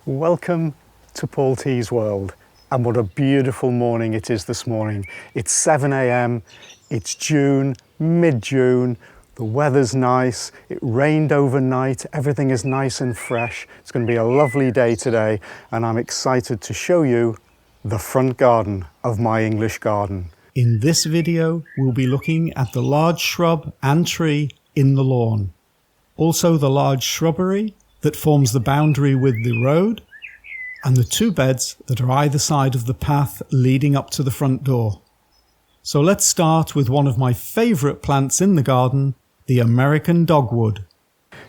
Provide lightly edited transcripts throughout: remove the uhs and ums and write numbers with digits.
Welcome to Paul T's world, and what a beautiful morning it is this morning. It's 7 a.m, it's June, mid-June, the weather's nice, it rained overnight, everything is nice and fresh. It's going to be a lovely day today, and I'm excited to show you the front garden of my English garden. In this video, we'll be looking at the large shrub and tree in the lawn, also the large shrubbery that forms the boundary with the road, and the two beds that are either side of the path leading up to the front door. So let's start with one of my favourite plants in the garden, the American dogwood.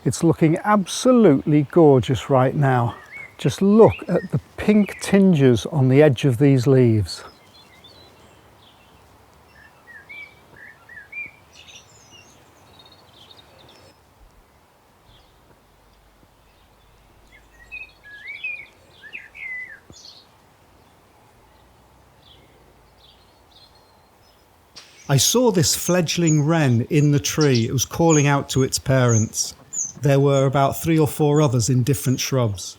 It's looking absolutely gorgeous right now. Just look at the pink tinges on the edge of these leaves. I saw this fledgling wren in the tree. It was calling out to its parents. There were about 3 or 4 others in different shrubs.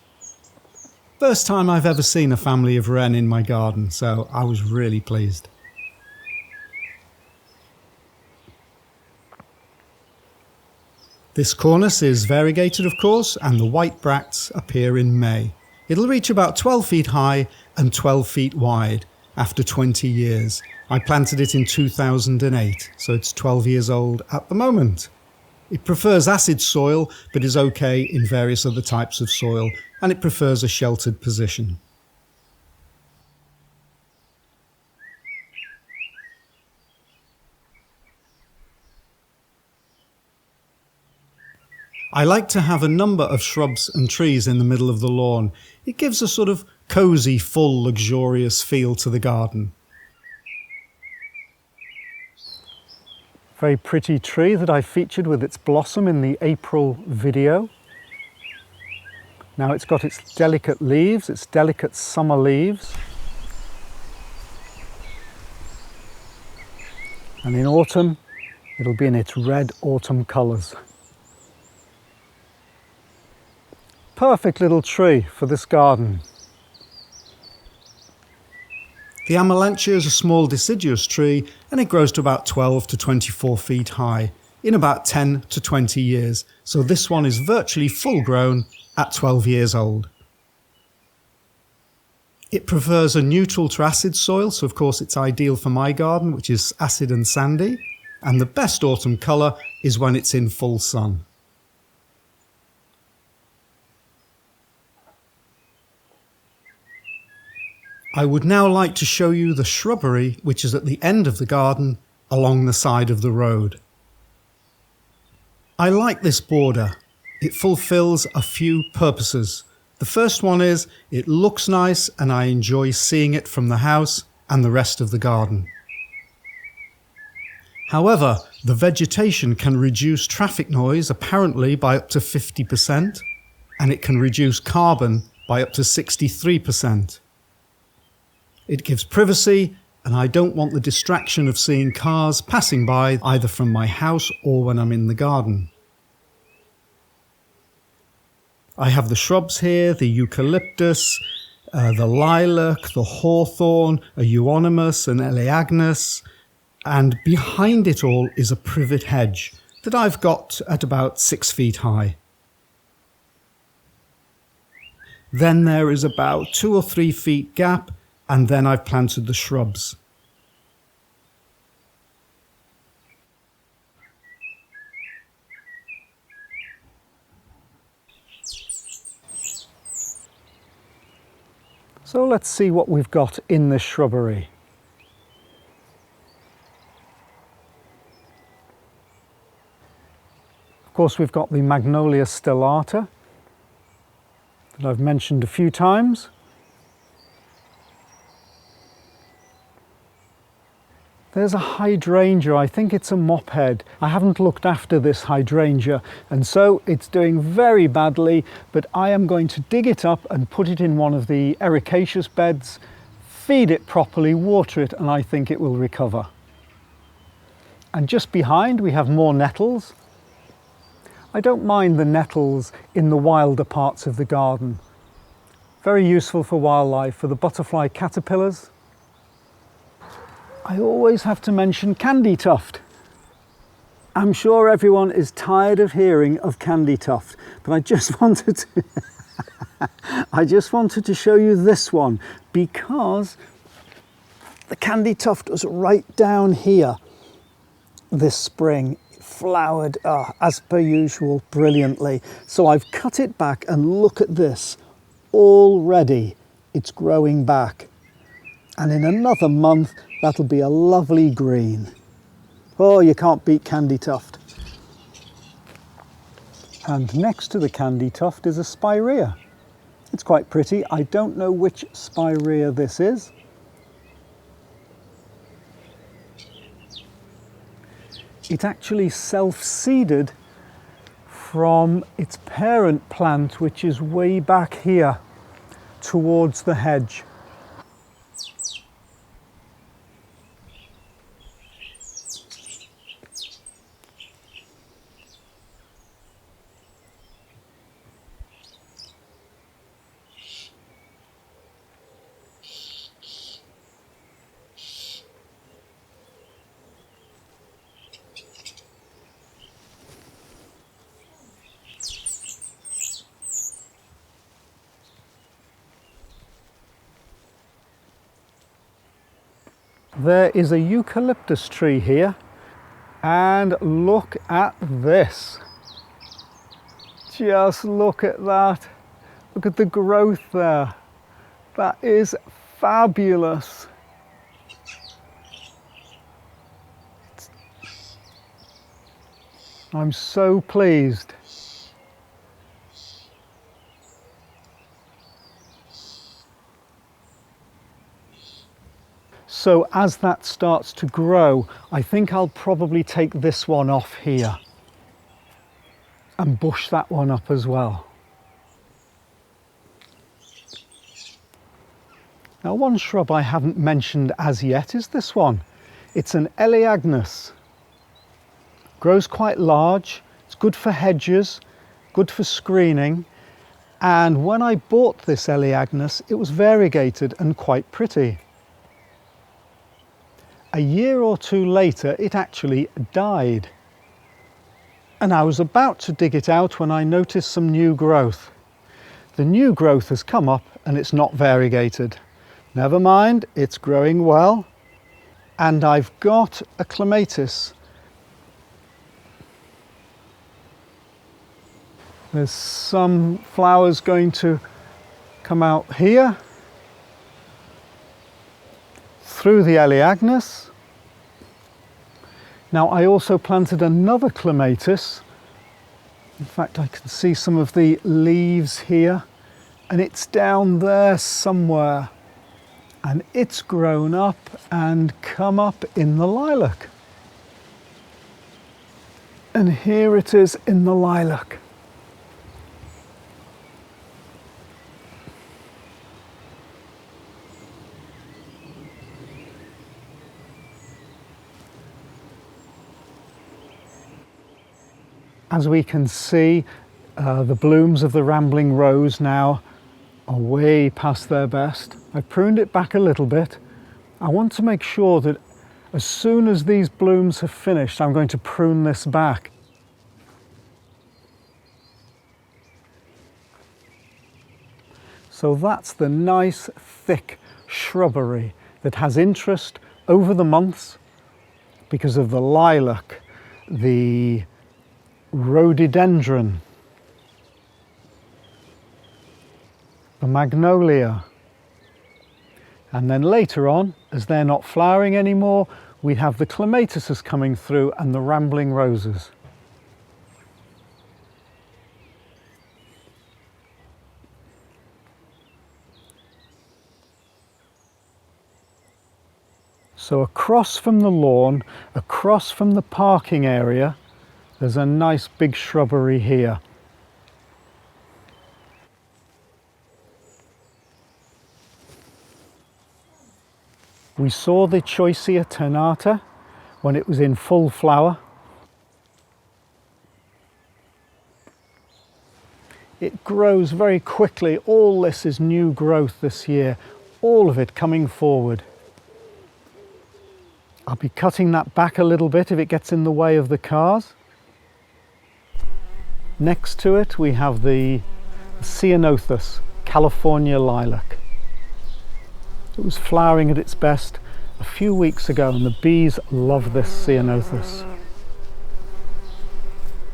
First time I've ever seen a family of wren in my garden, so I was really pleased. This cornice is variegated, of course, and the white bracts appear in May. It'll reach about 12 feet high and 12 feet wide after 20 years. I planted it in 2008, so it's 12 years old at the moment. It prefers acid soil, but is okay in various other types of soil, and it prefers a sheltered position. I like to have a number of shrubs and trees in the middle of the lawn. It gives a sort of cosy, full, luxurious feel to the garden. Very pretty tree that I featured with its blossom in the April video. Now it's got its delicate leaves, its delicate summer leaves. And in autumn, it'll be in its red autumn colours. Perfect little tree for this garden. The Amelanchier is a small deciduous tree, and it grows to about 12 to 24 feet high in about 10 to 20 years, so this one is virtually full grown at 12 years old. It prefers a neutral to acid soil, so of course it's ideal for my garden, which is acid and sandy, and the best autumn colour is when it's in full sun. I would now like to show you the shrubbery which is at the end of the garden along the side of the road. I like this border. It fulfills a few purposes. The first one is it looks nice and I enjoy seeing it from the house and the rest of the garden. However, the vegetation can reduce traffic noise apparently by up to 50%, and it can reduce carbon by up to 63%. It gives privacy, and I don't want the distraction of seeing cars passing by either from my house or when I'm in the garden. I have the shrubs here, the eucalyptus, the lilac, the hawthorn, a euonymus, an eleagnus, and behind it all is a privet hedge that I've got at about 6 feet high. Then there is about 2 or 3 feet gap, and then I've planted the shrubs. So let's see what we've got in this shrubbery. Of course, we've got the Magnolia stellata that I've mentioned a few times. There's a hydrangea, I think it's a mophead. I haven't looked after this hydrangea, and so it's doing very badly, but I am going to dig it up and put it in one of the ericaceous beds, feed it properly, water it, and I think it will recover. And just behind we have more nettles. I don't mind the nettles in the wilder parts of the garden. Very useful for wildlife, for the butterfly caterpillars. I always have to mention candy tuft. I'm sure everyone is tired of hearing of candy tuft, but I just wanted to I just wanted to show you this one because the candy tuft was right down here this spring. It flowered, as per usual, brilliantly. So I've cut it back and look at this. Already it's growing back. And in another month, that'll be a lovely green. Oh, you can't beat candy tuft. And next to the candy tuft is a spirea. It's quite pretty. I don't know which spirea this is. It actually self-seeded from its parent plant, which is way back here towards the hedge. There is a eucalyptus tree here, and look at this. Just look at that. Look at the growth there. That is fabulous. I'm so pleased. So as that starts to grow, I think I'll probably take this one off here and bush that one up as well. Now, one shrub I haven't mentioned as yet is this one. It's an Elaeagnus. Grows quite large, it's good for hedges, good for screening. And when I bought this Elaeagnus, it was variegated and quite pretty. A year or two later, it actually died. And I was about to dig it out when I noticed some new growth. The new growth has come up and it's not variegated. Never mind, it's growing well. And I've got a clematis. There's some flowers going to come out here through the Elaeagnus. Now, I also planted another clematis. In fact, I can see some of the leaves here, and it's down there somewhere. And it's grown up and come up in the lilac. And here it is in the lilac. As we can see, the blooms of the rambling rose now are way past their best. I pruned it back a little bit. I want to make sure that as soon as these blooms have finished, I'm going to prune this back. So that's the nice thick shrubbery that has interest over the months because of the lilac, the rhododendron, the magnolia, and then later on, as they're not flowering anymore, we have the clematises coming through and the rambling roses. So across from the lawn, across from the parking area, there's a nice big shrubbery here. We saw the Choicea ternata when it was in full flower. It grows very quickly. All this is new growth this year, all of it coming forward. I'll be cutting that back a little bit if it gets in the way of the cars. Next to it we have the Ceanothus, California lilac. It was flowering at its best a few weeks ago and the bees love this Ceanothus.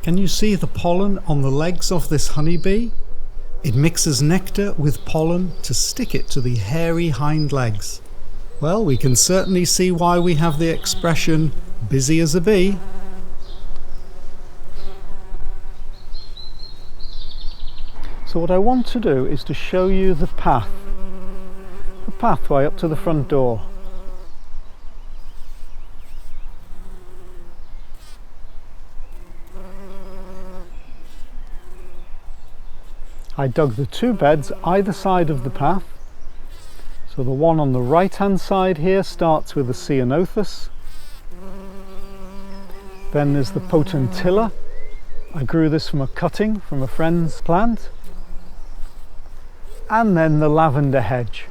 Can you see the pollen on the legs of this honeybee? It mixes nectar with pollen to stick it to the hairy hind legs. Well, we can certainly see why we have the expression busy as a bee. So what I want to do is to show you the pathway up to the front door. I dug the two beds either side of the path. So the one on the right hand side here starts with the Ceanothus. Then there's the Potentilla. I grew this from a cutting from a friend's plant. And then the lavender hedge.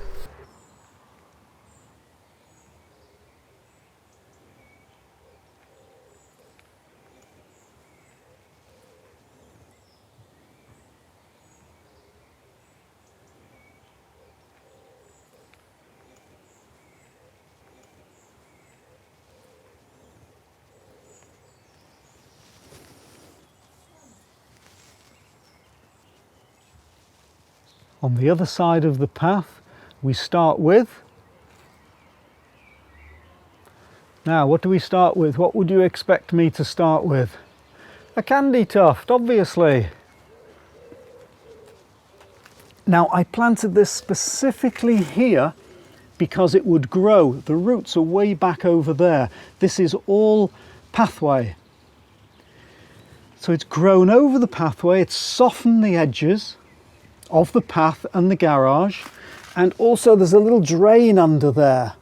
On the other side of the path, we start with... Now, what do we start with? What would you expect me to start with? A candy tuft, obviously. Now, I planted this specifically here because it would grow. The roots are way back over there. This is all pathway. So it's grown over the pathway, it's softened the edges of the path and the garage, and also there's a little drain under there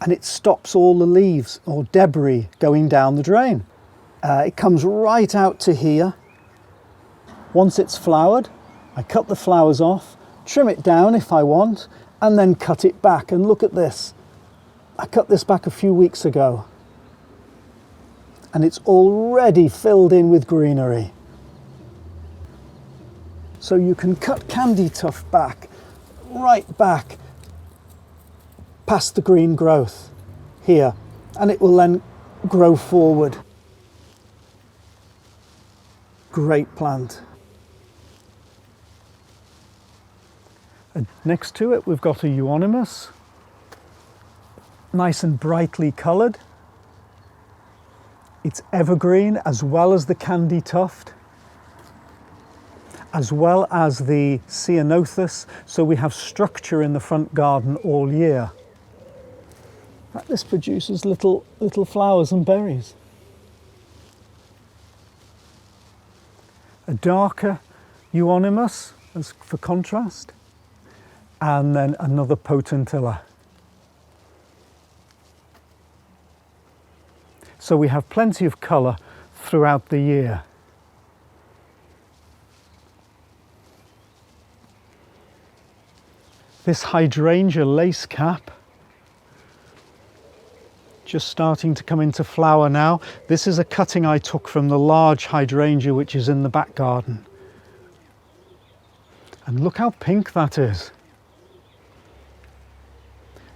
and it stops all the leaves or debris going down the drain. It comes right out to here. Once it's flowered, I cut the flowers off, trim it down if I want, and then cut it back. And look at this. I cut this back a few weeks ago and it's already filled in with greenery. So you can cut candy tuft back, right back past the green growth here, and it will then grow forward. Great plant. And next to it we've got a euonymus, nice and brightly coloured. It's evergreen as well as the candy tuft, as well as the Ceanothus, so we have structure in the front garden all year. This produces little flowers and berries. A darker euonymus as for contrast, and then another Potentilla. So we have plenty of colour throughout the year. This hydrangea lace cap, just starting to come into flower now. This is a cutting I took from the large hydrangea which is in the back garden. And look how pink that is.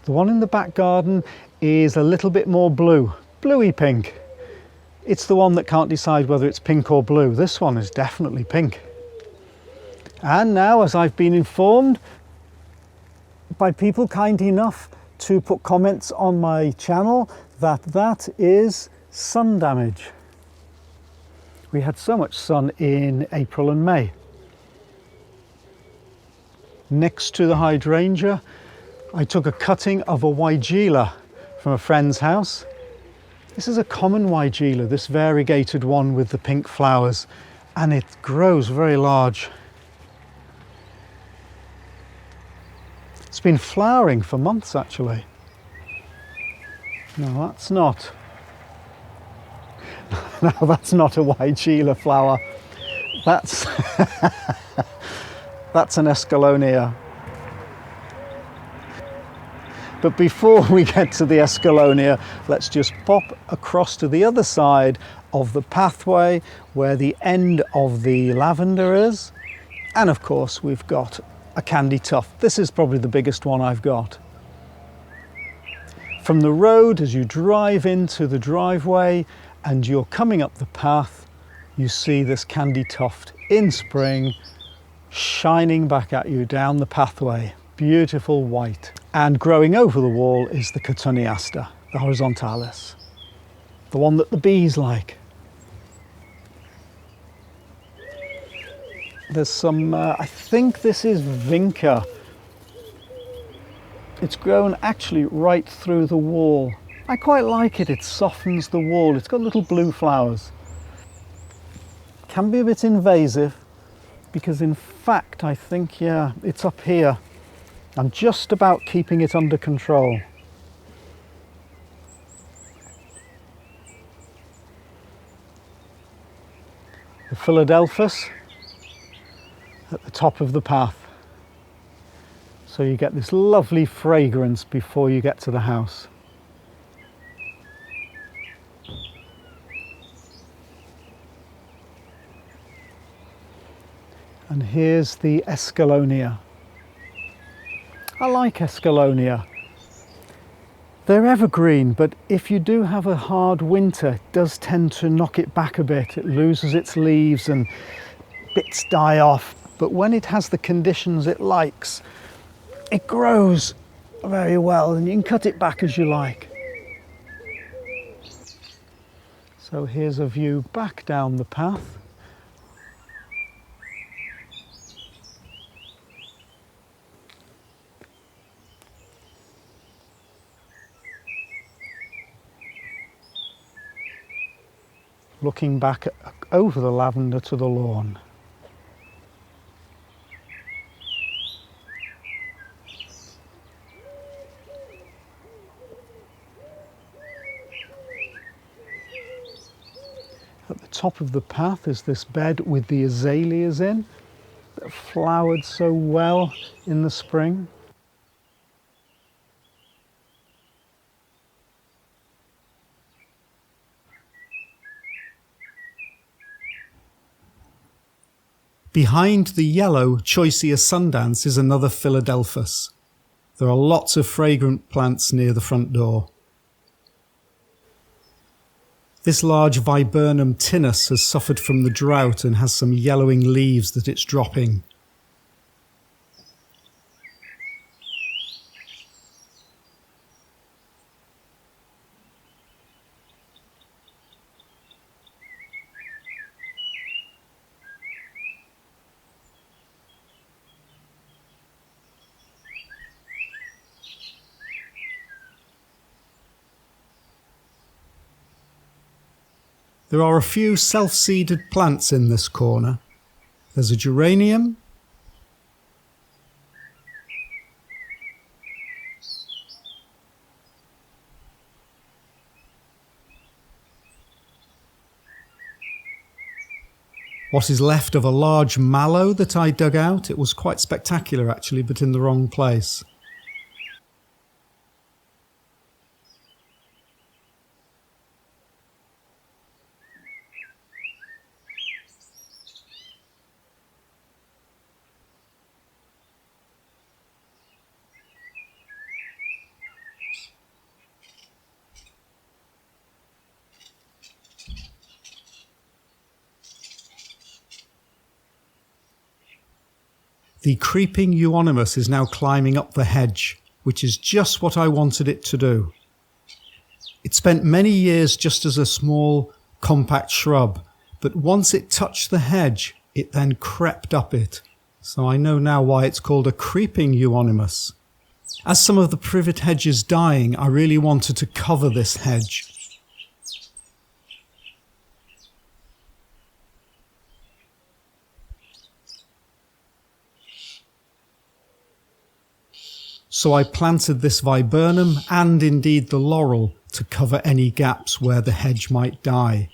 The one in the back garden is a little bit more blue, bluey pink. It's the one that can't decide whether it's pink or blue. This one is definitely pink. And now, as I've been informed by people kind enough to put comments on my channel, that is sun damage. We had so much sun in April and May. Next to the hydrangea, I took a cutting of a weigela from a friend's house. This is a common weigela, this variegated one with the pink flowers, and it grows very large. It's been flowering for months actually. No, that's not. No, that's not a weigela flower. That's that's an escallonia. But before we get to the escallonia, let's just pop across to the other side of the pathway where the end of the lavender is. And of course, we've got a candy tuft. This is probably the biggest one I've got. From the road, as you drive into the driveway and you're coming up the path, you see this candy tuft in spring shining back at you down the pathway. Beautiful white. And growing over the wall is the Cotoneaster, the horizontalis, the one that the bees like. There's some, I think this is vinca. It's grown actually right through the wall. I quite like it, it softens the wall. It's got little blue flowers. Can be a bit invasive because in fact I think, yeah, it's up here. I'm just about keeping it under control. The Philadelphus at the top of the path. So you get this lovely fragrance before you get to the house. And here's the escallonia. I like escallonia. They're evergreen, but if you do have a hard winter, it does tend to knock it back a bit. It loses its leaves and bits die off. But when it has the conditions it likes, it grows very well and you can cut it back as you like. So here's a view back down the path. Looking back over the lavender to the lawn. At the top of the path is this bed with the azaleas in, that flowered so well in the spring. Behind the yellow Choicea sundance is another Philadelphus. There are lots of fragrant plants near the front door. This large Viburnum tinus has suffered from the drought and has some yellowing leaves that it's dropping. There are a few self-seeded plants in this corner. There's a geranium, what is left of a large mallow that I dug out. It was quite spectacular actually, but in the wrong place. The creeping euonymus is now climbing up the hedge, which is just what I wanted it to do. It spent many years just as a small, compact shrub, but once it touched the hedge, it then crept up it. So I know now why it's called a creeping euonymus. As some of the privet hedge is dying, I really wanted to cover this hedge. So I planted this viburnum and indeed the laurel to cover any gaps where the hedge might die.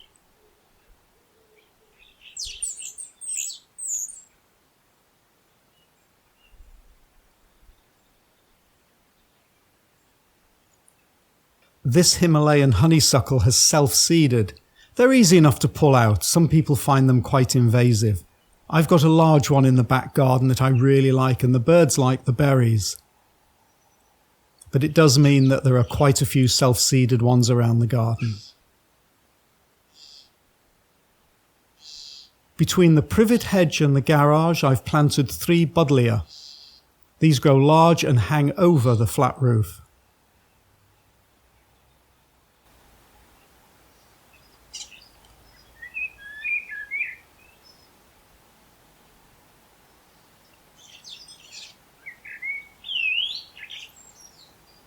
This Himalayan honeysuckle has self-seeded. They're easy enough to pull out. Some people find them quite invasive. I've got a large one in the back garden that I really like, and the birds like the berries. But it does mean that there are quite a few self-seeded ones around the garden. Between the privet hedge and the garage, I've planted 3 buddleia. These grow large and hang over the flat roof.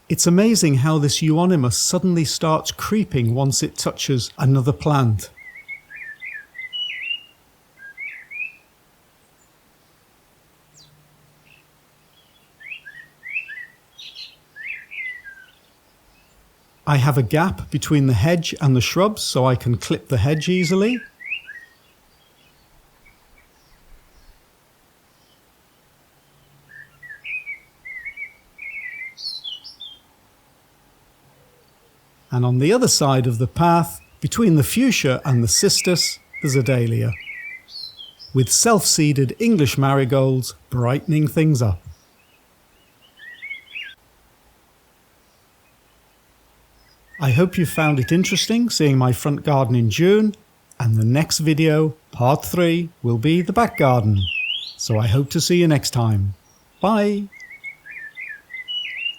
It's amazing how this euonymus suddenly starts creeping once it touches another plant. I have a gap between the hedge and the shrubs so I can clip the hedge easily. And on the other side of the path, between the fuchsia and the cistus, there's a dahlia, with self-seeded English marigolds brightening things up. I hope you found it interesting seeing my front garden in June, and the next video, part 3, will be the back garden. So I hope to see you next time. Bye!